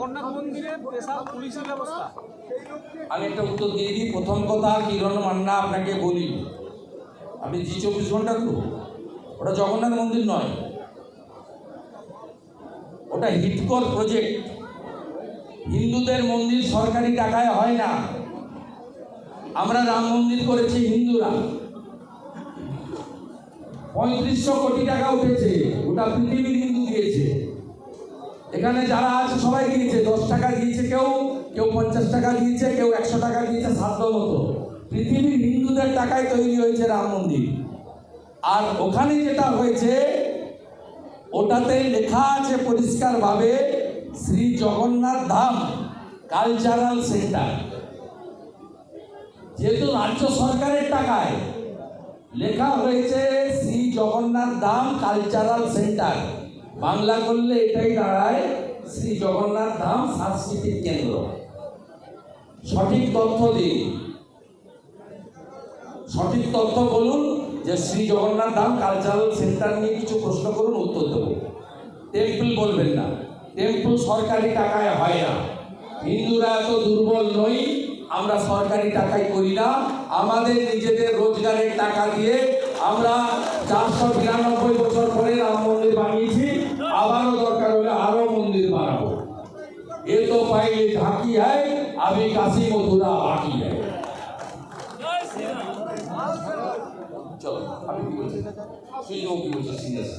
জগন্নাথ মন্দিরে স্পেশাল পুলিশের ব্যবস্থা। আমি একটা উত্তর দিয়ে দিই। প্রথম কথা, কিরণ মান্না আপনাকে বলি, আপনি জি 24 ঘন্টা তো, ওটা জগন্নাথ মন্দির নয়, ওটা হিটকোর প্রজেক্ট। হিন্দুদের মন্দির সরকারি টাকায় হয় না। আমরা রাম মন্দির করেছি হিন্দুরা, 3500 কোটি টাকা উঠেছে, ওটা পৃথিবীর হিন্দু দিয়েছে। এখানে যারা আছে সবাই দিয়েছে, 10 টাকা দিয়েছে, কেউ 50 টাকা দিয়েছে, কেউ 100 টাকা দিয়েছে, সাধ্য মতো। পৃথিবীর হিন্দুদের টাকায় তৈরি হয়েছে রাম মন্দির। আর ওখানে যেটা হয়েছে, ওটাতে লেখা আছে পরিষ্কারভাবে শ্রী জগন্নাথ ধাম কালচারাল সেন্টার। যেহেতু রাজ্য সরকারের টাকায় লেখা হয়েছে শ্রী জগন্নাথ ধাম কালচারাল সেন্টার, বাংলা করলে এটাই দাঁড়ায় শ্রী জগন্নাথ ধাম সাংস্কৃতিক কেন্দ্র। সঠিক তথ্য দিন, সঠিক তথ্য বলুন যে শ্রী জগন্নাথ ধাম কালচারাল সেন্টার নিয়ে কিছু প্রশ্ন করুন, উত্তর দেব। টেম্পল বলবেন না, টেম্পল সরকারি টাকায় হয় না। হিন্দুরা এত দুর্বল নই, আমরা সরকারি টাকায় করি না। আমাদের নিজেদের রোজগারের টাকা দিয়ে আমরা 492 বছর পরে রাম মন্দির বানিয়েছি, আবারও দরকার হলে আরো মন্দির বানাবো। এ তো পাইলে ঢাকি হয়, আবি কাশী মথুরা বাকি হয়। চলো, আমি কি বলছি, সুযোগ কি বলছি, সিরিয়াস।